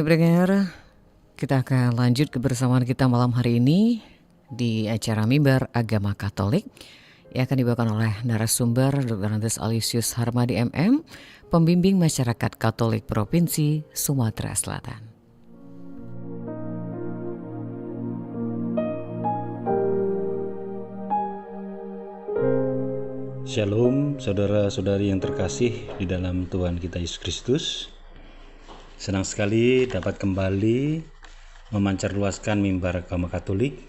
pendengar, kita akan lanjut kebersamaan kita malam hari ini di acara Mimbar Agama Katolik yang akan dibawakan oleh narasumber Dr. Andes Alisius Harmadi MM, pembimbing masyarakat Katolik Provinsi Sumatera Selatan. Shalom saudara-saudari yang terkasih di dalam Tuhan kita Yesus Kristus. Senang sekali dapat kembali memancarluaskan mimbar agama Katolik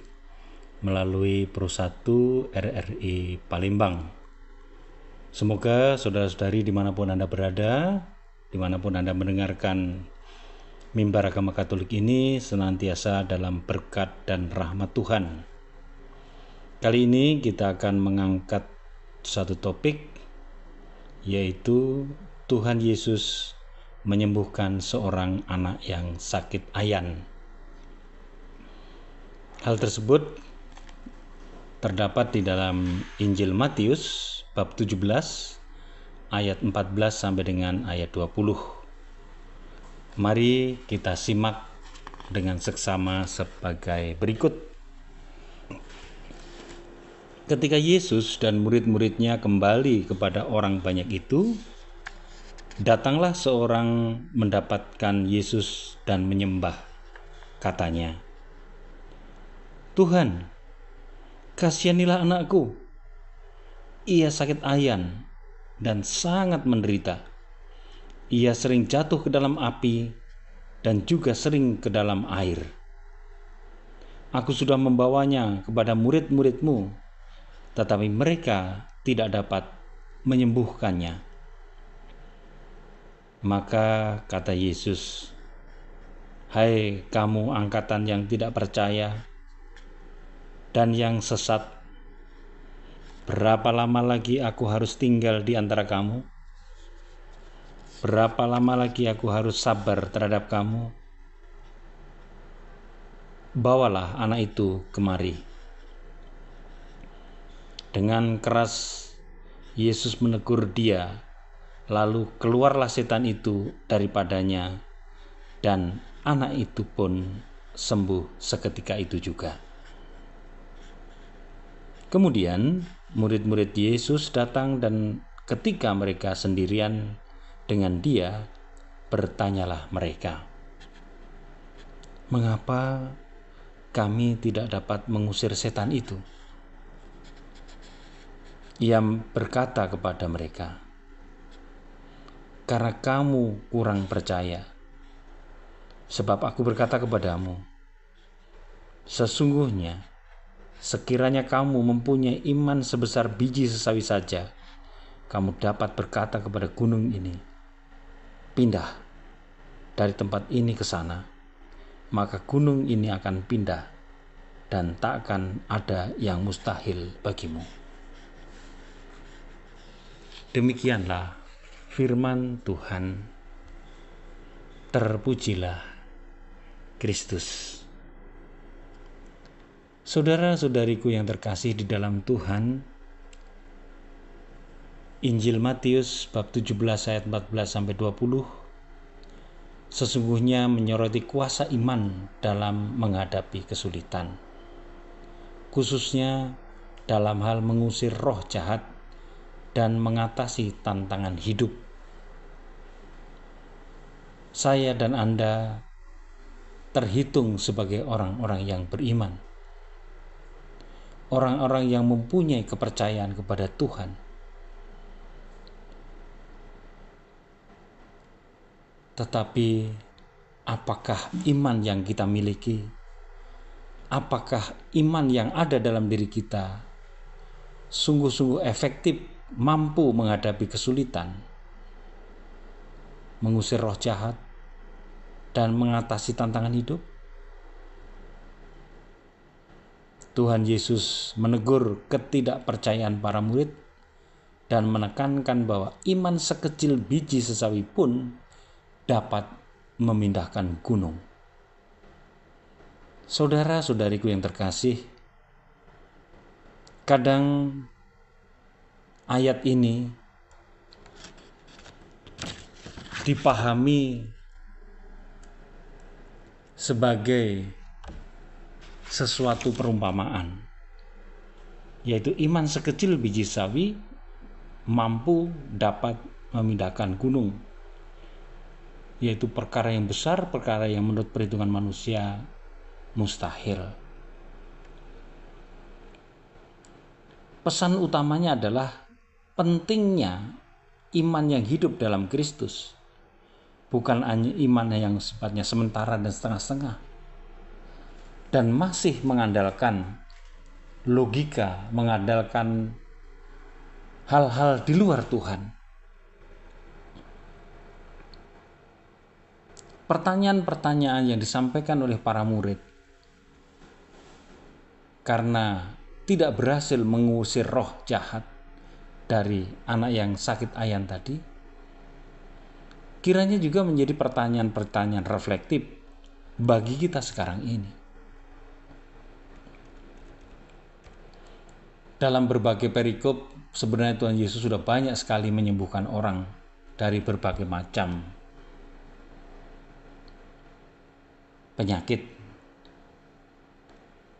melalui Pro 1 RRI Palembang. Semoga saudara-saudari dimanapun Anda berada, dimanapun Anda mendengarkan mimbar agama Katolik ini senantiasa dalam berkat dan rahmat Tuhan. Kali ini kita akan mengangkat satu topik, yaitu Tuhan Yesus menyembuhkan seorang anak yang sakit ayan. Hal tersebut terdapat di dalam Injil Matius bab 17 ayat 14 sampai dengan ayat 20. Mari kita simak dengan seksama sebagai berikut. Ketika Yesus dan murid-muridnya kembali kepada orang banyak itu, datanglah seorang mendapatkan Yesus dan menyembah. Katanya, "Tuhan, kasihanilah anakku. Ia sakit ayan dan sangat menderita. Ia sering jatuh ke dalam api dan juga sering ke dalam air. Aku sudah membawanya kepada murid-murid-Mu, tetapi mereka tidak dapat menyembuhkannya." Maka kata Yesus, "Hai kamu angkatan yang tidak percaya dan yang sesat, berapa lama lagi aku harus tinggal di antara kamu? Berapa lama lagi aku harus sabar terhadap kamu? Bawalah anak itu kemari." Dengan keras Yesus menegur dia, lalu keluarlah setan itu daripadanya, dan anak itu pun sembuh seketika itu juga. Kemudian murid-murid Yesus datang, dan ketika mereka sendirian dengan dia, bertanyalah mereka, "Mengapa kami tidak dapat mengusir setan itu?" Ia berkata kepada mereka, "Karena kamu kurang percaya. Sebab aku berkata kepadamu, sesungguhnya sekiranya kamu mempunyai iman sebesar biji sesawi saja, kamu dapat berkata kepada gunung ini, 'Pindah dari tempat ini ke sana,' maka gunung ini akan pindah, dan tak akan ada yang mustahil bagimu." Demikianlah firman Tuhan. Terpujilah Kristus. Saudara-saudariku yang terkasih di dalam Tuhan, Injil Matius bab 17 ayat 14 sampai 20 sesungguhnya menyoroti kuasa iman dalam menghadapi kesulitan, khususnya dalam hal mengusir roh jahat dan mengatasi tantangan hidup. Saya dan Anda terhitung sebagai orang-orang yang beriman, orang-orang yang mempunyai kepercayaan kepada Tuhan. Tetapi apakah iman yang kita miliki, apakah iman yang ada dalam diri kita sungguh-sungguh efektif mampu menghadapi kesulitan, mengusir roh jahat, dan mengatasi tantangan hidup? Tuhan Yesus menegur ketidakpercayaan para murid dan menekankan bahwa iman sekecil biji sesawi pun dapat memindahkan gunung. Saudara-saudariku yang terkasih, kadang ayat ini dipahami sebagai sesuatu perumpamaan, yaitu iman sekecil biji sawi mampu dapat memindahkan gunung, yaitu perkara yang besar, perkara yang menurut perhitungan manusia mustahil. Pesan utamanya adalah pentingnya iman yang hidup dalam Kristus, bukan hanya iman yang sifatnya sementara dan setengah-setengah, dan masih mengandalkan logika, mengandalkan hal-hal di luar Tuhan. Pertanyaan-pertanyaan yang disampaikan oleh para murid karena tidak berhasil mengusir roh jahat dari anak yang sakit ayan tadi, kiranya juga menjadi pertanyaan-pertanyaan reflektif bagi kita sekarang ini. Dalam berbagai perikop, sebenarnya Tuhan Yesus sudah banyak sekali menyembuhkan orang dari berbagai macam penyakit.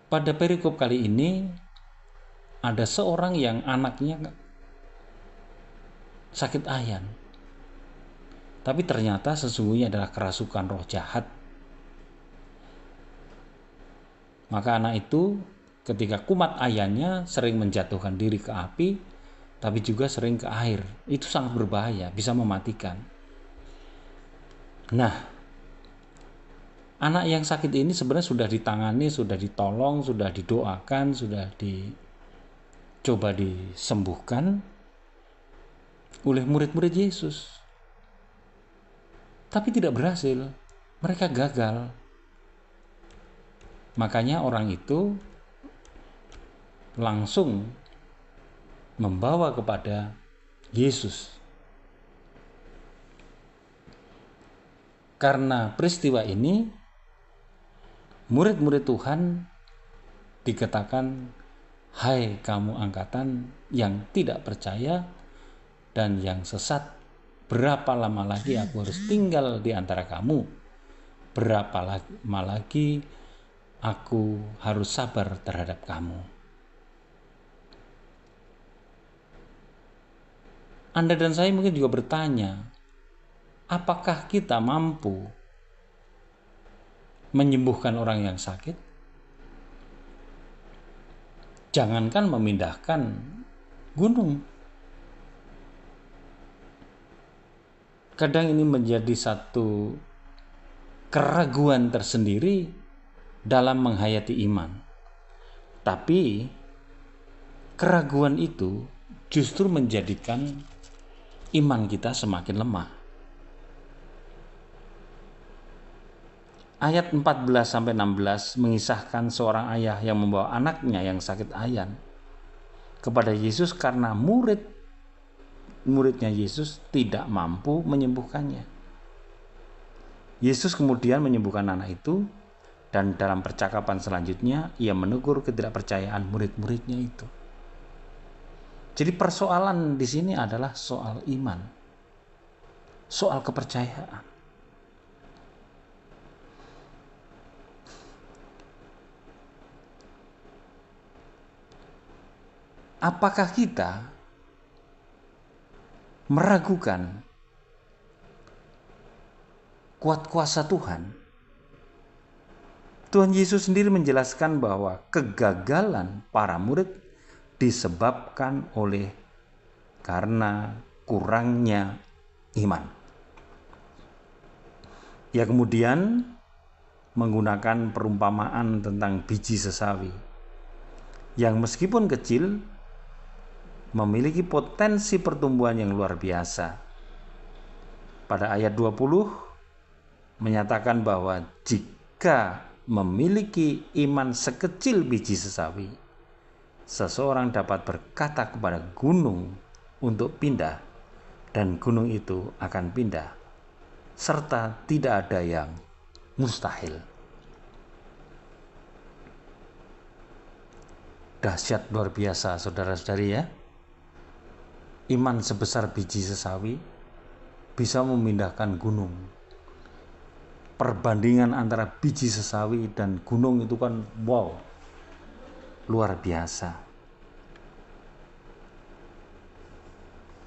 Pada perikop kali ini, ada seorang yang anaknya sakit ayan, tapi ternyata sesungguhnya adalah kerasukan roh jahat. Maka anak itu ketika kumat ayannya sering menjatuhkan diri ke api, tapi juga sering ke air. Itu sangat berbahaya, bisa mematikan. Nah, anak yang sakit ini sebenarnya sudah ditangani, sudah ditolong, sudah didoakan, sudah dicoba disembuhkan oleh murid-murid Yesus. Tapi tidak berhasil, mereka gagal. Makanya orang itu langsung membawa kepada Yesus. Karena peristiwa ini, murid-murid Tuhan dikatakan, "Hai kamu angkatan yang tidak percaya dan yang sesat, berapa lama lagi aku harus tinggal di antara kamu? Berapa lama lagi aku harus sabar terhadap kamu?" Anda dan saya mungkin juga bertanya, apakah kita mampu menyembuhkan orang yang sakit? Jangankan memindahkan gunung. Kadang ini menjadi satu keraguan tersendiri dalam menghayati iman. Tapi keraguan itu justru menjadikan iman kita semakin lemah. Ayat 14-16 mengisahkan seorang ayah yang membawa anaknya yang sakit ayan kepada Yesus karena muridnya Yesus tidak mampu menyembuhkannya. Yesus kemudian menyembuhkan anak itu, dan dalam percakapan selanjutnya ia menegur ketidakpercayaan murid-muridnya itu. Jadi persoalan di sini adalah soal iman, soal kepercayaan. Apakah kita meragukan kuat kuasa Tuhan? Tuhan Yesus sendiri menjelaskan bahwa kegagalan para murid disebabkan oleh karena kurangnya iman. Ia kemudian menggunakan perumpamaan tentang biji sesawi yang meskipun kecil memiliki potensi pertumbuhan yang luar biasa. Pada ayat 20 menyatakan bahwa jika memiliki iman sekecil biji sesawi, seseorang dapat berkata kepada gunung untuk pindah, dan gunung itu akan pindah, serta tidak ada yang mustahil. Dahsyat luar biasa, saudara-saudari ya. Iman sebesar biji sesawi bisa memindahkan gunung. perbandingan antara biji sesawi dan gunung itu kan wow, luar biasa.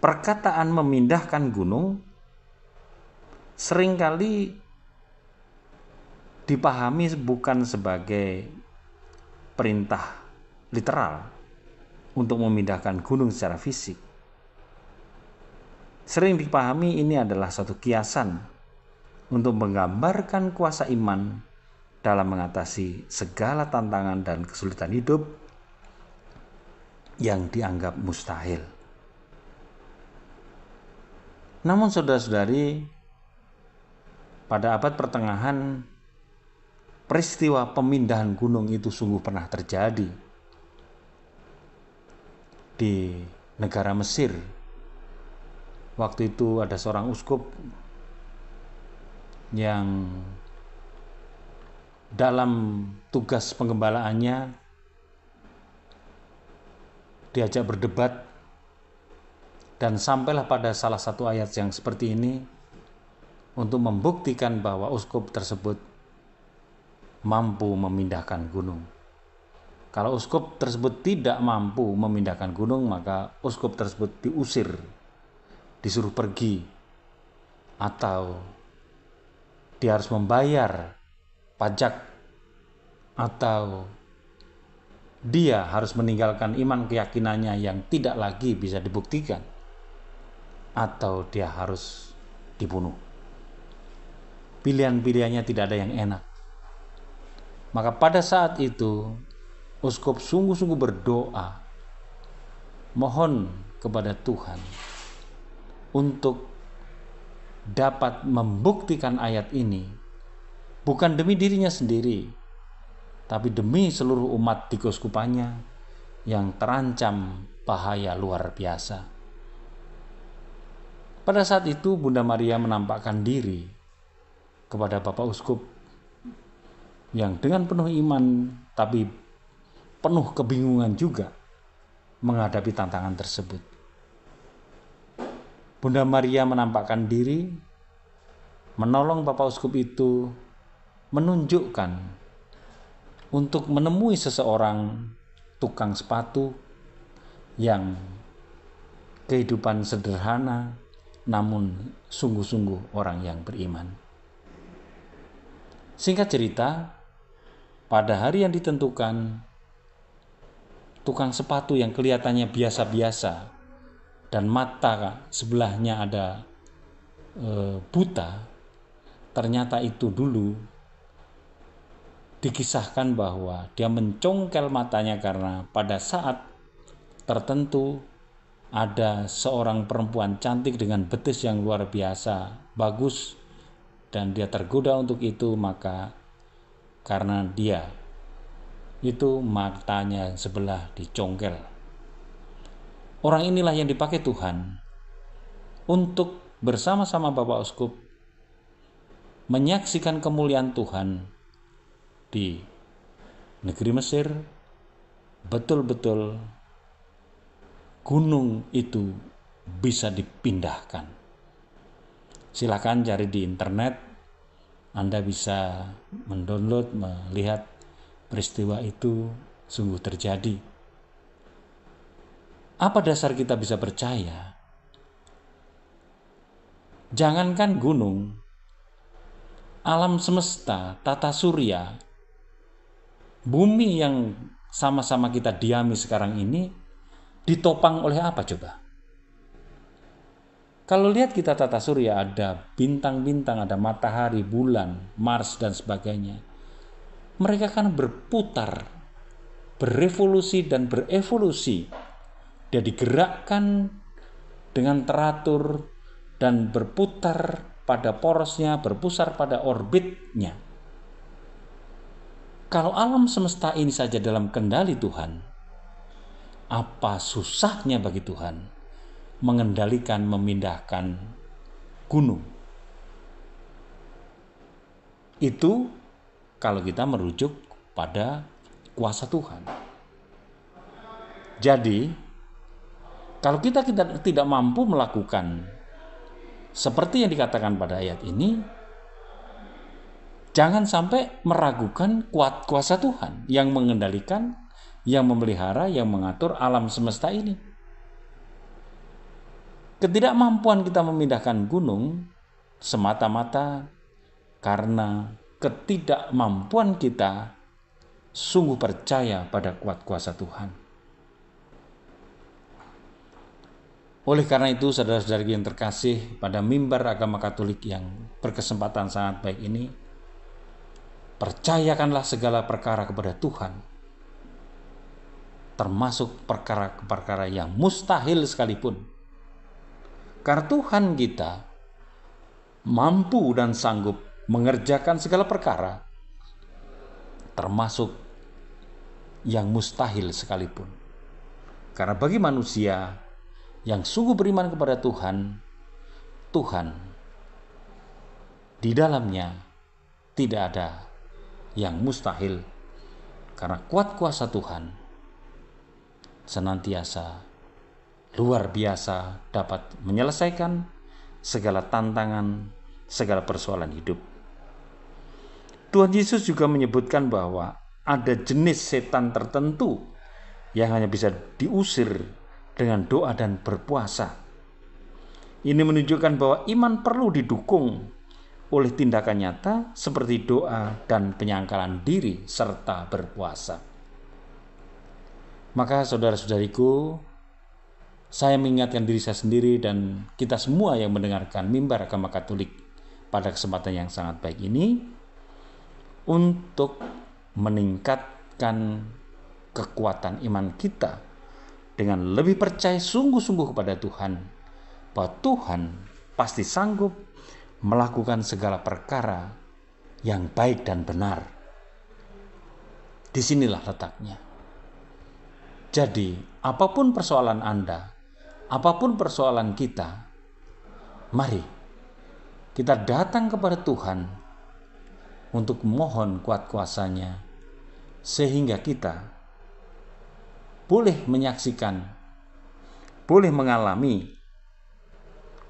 Perkataan memindahkan gunung seringkali dipahami bukan sebagai perintah literal untuk memindahkan gunung secara fisik. Sering dipahami ini adalah suatu kiasan untuk menggambarkan kuasa iman dalam mengatasi segala tantangan dan kesulitan hidup yang dianggap mustahil. Namun saudara-saudari, pada abad pertengahan, peristiwa pemindahan gunung itu sungguh pernah terjadi di negara Mesir. Waktu itu ada seorang uskup yang dalam tugas penggembalaannya diajak berdebat, dan sampailah pada salah satu ayat yang seperti ini untuk membuktikan bahwa uskup tersebut mampu memindahkan gunung. Kalau uskup tersebut tidak mampu memindahkan gunung, maka uskup tersebut diusir, disuruh pergi, atau dia harus membayar pajak, atau dia harus meninggalkan iman keyakinannya yang tidak lagi bisa dibuktikan, atau dia harus dibunuh. Pilihan-pilihannya tidak ada yang enak. Maka pada saat itu uskup sungguh-sungguh berdoa, mohon kepada Tuhan untuk dapat membuktikan ayat ini bukan demi dirinya sendiri, tapi demi seluruh umat di keuskupannya yang terancam bahaya luar biasa. Pada saat itu Bunda Maria menampakkan diri kepada Bapak Uskup yang dengan penuh iman tapi penuh kebingungan juga menghadapi tantangan tersebut. Bunda Maria menampakkan diri, menolong Bapak Uskup itu, menunjukkan untuk menemui seseorang tukang sepatu yang kehidupan sederhana namun sungguh-sungguh orang yang beriman. Singkat cerita, pada hari yang ditentukan, tukang sepatu yang kelihatannya biasa-biasa dan mata sebelahnya ada buta, ternyata itu dulu dikisahkan bahwa dia mencongkel matanya karena pada saat tertentu ada seorang perempuan cantik dengan betis yang luar biasa bagus, dan dia tergoda untuk itu, maka karena dia itu matanya sebelah dicongkel. Orang inilah yang dipakai Tuhan untuk bersama-sama Bapak Uskup menyaksikan kemuliaan Tuhan di negeri Mesir. Betul-betul gunung itu bisa dipindahkan. Silakan cari di internet, Anda bisa mendownload, melihat peristiwa itu sungguh terjadi. Apa dasar kita bisa percaya? Jangankan gunung, alam semesta, tata surya, bumi yang sama-sama kita diami sekarang ini ditopang oleh apa coba? Kalau lihat kita tata surya, ada bintang-bintang, ada matahari, bulan, Mars dan sebagainya. Mereka kan berputar, berevolusi dan berevolusi. Dia digerakkan dengan teratur dan berputar pada porosnya, berpusar pada orbitnya. Kalau alam semesta ini saja dalam kendali Tuhan, apa susahnya bagi Tuhan mengendalikan, memindahkan gunung? Itu kalau kita merujuk pada kuasa Tuhan. Jadi, kalau kita tidak mampu melakukan seperti yang dikatakan pada ayat ini, Jangan sampai meragukan kuasa Tuhan yang mengendalikan, yang memelihara, yang mengatur alam semesta ini. Ketidakmampuan kita memindahkan gunung semata-mata karena ketidakmampuan kita sungguh percaya pada kuasa Tuhan. Oleh karena itu, saudara-saudari yang terkasih, pada mimbar agama Katolik yang berkesempatan sangat baik ini, percayakanlah segala perkara kepada Tuhan, termasuk perkara-perkara yang mustahil sekalipun. Karena Tuhan kita mampu dan sanggup mengerjakan segala perkara, termasuk yang mustahil sekalipun. Karena bagi manusia yang sungguh beriman kepada Tuhan, Tuhan di dalamnya tidak ada yang mustahil, karena kuat kuasa Tuhan senantiasa luar biasa dapat menyelesaikan segala tantangan, segala persoalan hidup. Tuhan Yesus juga menyebutkan bahwa ada jenis setan tertentu yang hanya bisa diusir dengan doa dan berpuasa. Ini menunjukkan bahwa iman perlu didukung oleh tindakan nyata seperti doa dan penyangkalan diri serta berpuasa. Maka saudara-saudariku, saya mengingatkan diri saya sendiri dan kita semua yang mendengarkan mimbar agama Katolik pada kesempatan yang sangat baik ini, untuk meningkatkan kekuatan iman kita dengan lebih percaya sungguh-sungguh kepada Tuhan, bahwa Tuhan pasti sanggup melakukan segala perkara yang baik dan benar. Disinilah letaknya. Jadi, apapun persoalan Anda, apapun persoalan kita, mari kita datang kepada Tuhan untuk mohon kuat kuasa-Nya, sehingga kita boleh menyaksikan, boleh mengalami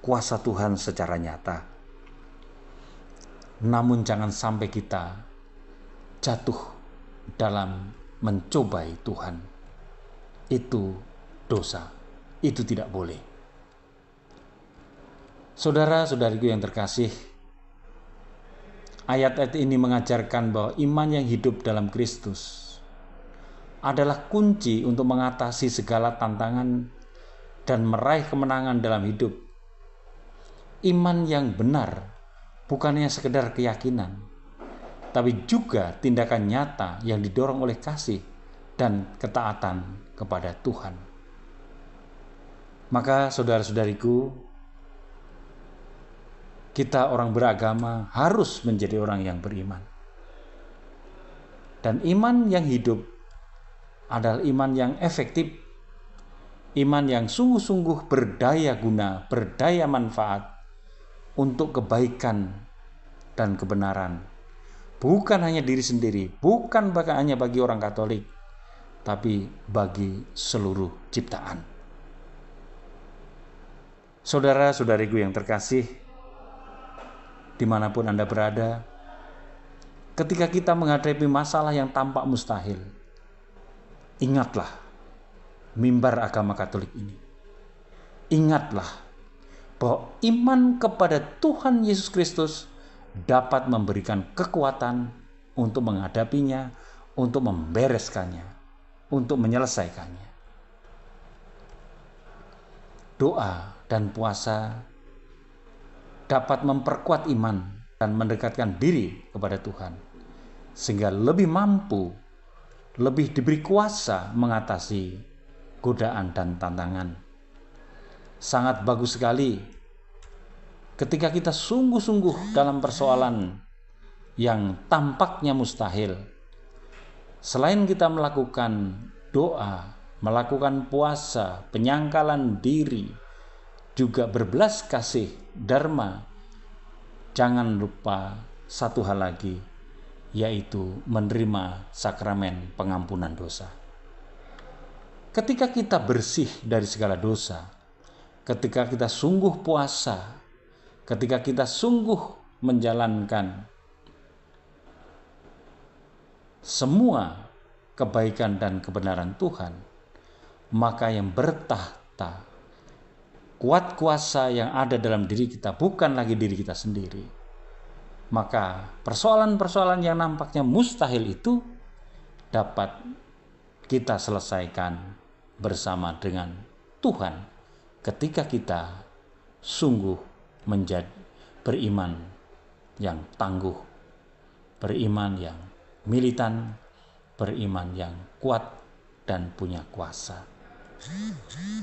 kuasa Tuhan secara nyata. Namun jangan sampai kita jatuh dalam mencobai Tuhan. Itu dosa, itu tidak boleh. Saudara-saudariku yang terkasih, ayat-ayat ini mengajarkan bahwa iman yang hidup dalam Kristus adalah kunci untuk mengatasi segala tantangan dan meraih kemenangan dalam hidup. Iman yang benar bukannya sekedar keyakinan, tapi juga tindakan nyata yang didorong oleh kasih dan ketaatan kepada Tuhan. Maka saudara-saudariku, kita orang beragama harus menjadi orang yang beriman. Dan iman yang hidup adalah iman yang efektif, iman yang sungguh-sungguh berdaya guna, berdaya manfaat untuk kebaikan dan kebenaran. Bukan hanya diri sendiri, bukan hanya bagi orang Katolik, tapi bagi seluruh ciptaan. Saudara-saudariku yang terkasih, dimanapun Anda berada, ketika kita menghadapi masalah yang tampak mustahil, ingatlah mimbar agama Katolik ini. Ingatlah bahwa iman kepada Tuhan Yesus Kristus dapat memberikan kekuatan untuk menghadapinya, untuk membereskannya, untuk menyelesaikannya. Doa dan puasa dapat memperkuat iman dan mendekatkan diri kepada Tuhan, sehingga lebih mampu, lebih diberi kuasa mengatasi godaan dan tantangan. Sangat bagus sekali ketika kita sungguh-sungguh dalam persoalan yang tampaknya mustahil. Selain kita melakukan doa, melakukan puasa, penyangkalan diri, juga berbelas kasih, dharma, jangan lupa satu hal lagi, yaitu menerima sakramen pengampunan dosa. Ketika kita bersih dari segala dosa, ketika kita sungguh puasa, ketika kita sungguh menjalankan semua kebaikan dan kebenaran Tuhan, maka yang bertahta, kuat kuasa yang ada dalam diri kita bukan lagi diri kita sendiri. Maka persoalan-persoalan yang nampaknya mustahil itu dapat kita selesaikan bersama dengan Tuhan ketika kita sungguh menjadi beriman yang tangguh, beriman yang militan, beriman yang kuat dan punya kuasa.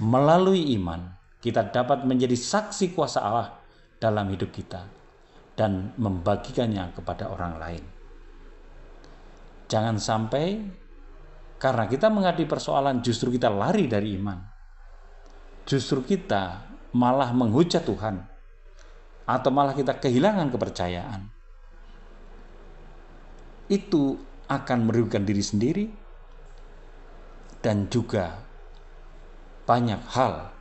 Melalui iman, kita dapat menjadi saksi kuasa Allah dalam hidup kita dan membagikannya kepada orang lain. Jangan sampai karena kita menghadapi persoalan justru kita lari dari iman. Justru kita malah menghujat Tuhan atau malah kita kehilangan kepercayaan. Itu akan merugikan diri sendiri dan juga banyak hal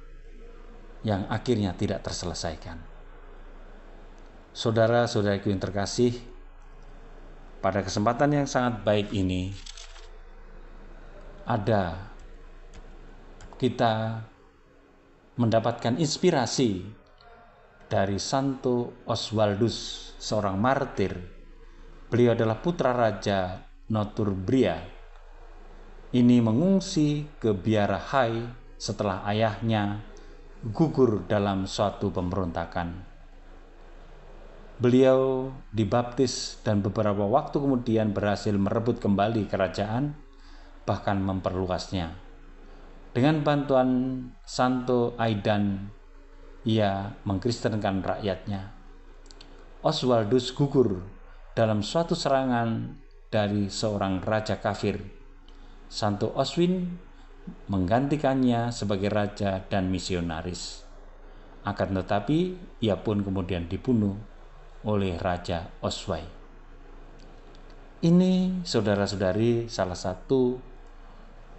yang akhirnya tidak terselesaikan. Saudara-saudariku yang terkasih, pada kesempatan yang sangat baik ini kita mendapatkan inspirasi dari Santo Oswaldus, seorang martir. Beliau adalah putra Raja Northumbria. Ini mengungsi ke biara Hai setelah ayahnya gugur dalam suatu pemberontakan. Beliau dibaptis dan beberapa waktu kemudian berhasil merebut kembali kerajaan, bahkan memperluasnya. Dengan bantuan Santo Aidan, ia mengkristenkan rakyatnya. Oswaldus gugur dalam suatu serangan dari seorang raja kafir. Santo Oswin menggantikannya sebagai raja dan misionaris. Akan tetapi, ia pun kemudian dibunuh oleh Raja Oswai. Ini, saudara-saudari, salah satu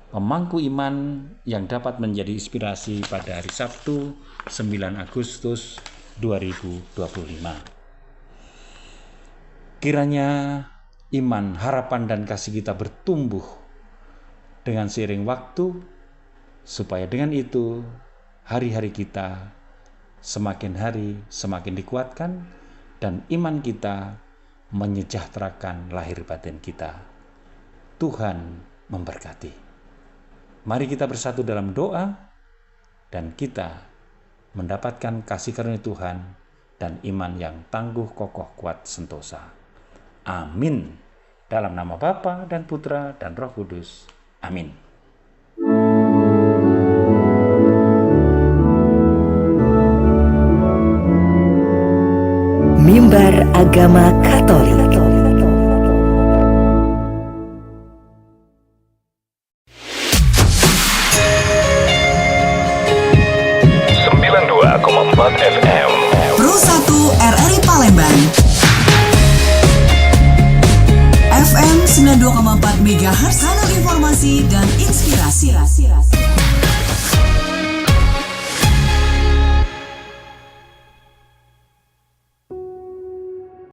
pemangku iman yang dapat menjadi inspirasi pada hari Sabtu 9 Agustus 2025. Kiranya iman, harapan, dan kasih kita bertumbuh dengan seiring waktu, supaya dengan itu hari-hari kita semakin hari semakin dikuatkan dan iman kita menyejahterakan lahir batin kita. Tuhan memberkati. Mari kita bersatu dalam doa dan kita mendapatkan kasih karunia Tuhan dan iman yang tangguh, kokoh, kuat, sentosa. Amin. Dalam nama Bapa dan Putra dan Roh Kudus. Amin. Mimbar Agama Katolik. FM Pro 1 RRI Palembang, FM 92,4 MHz, kanal informasi dan inspirasi.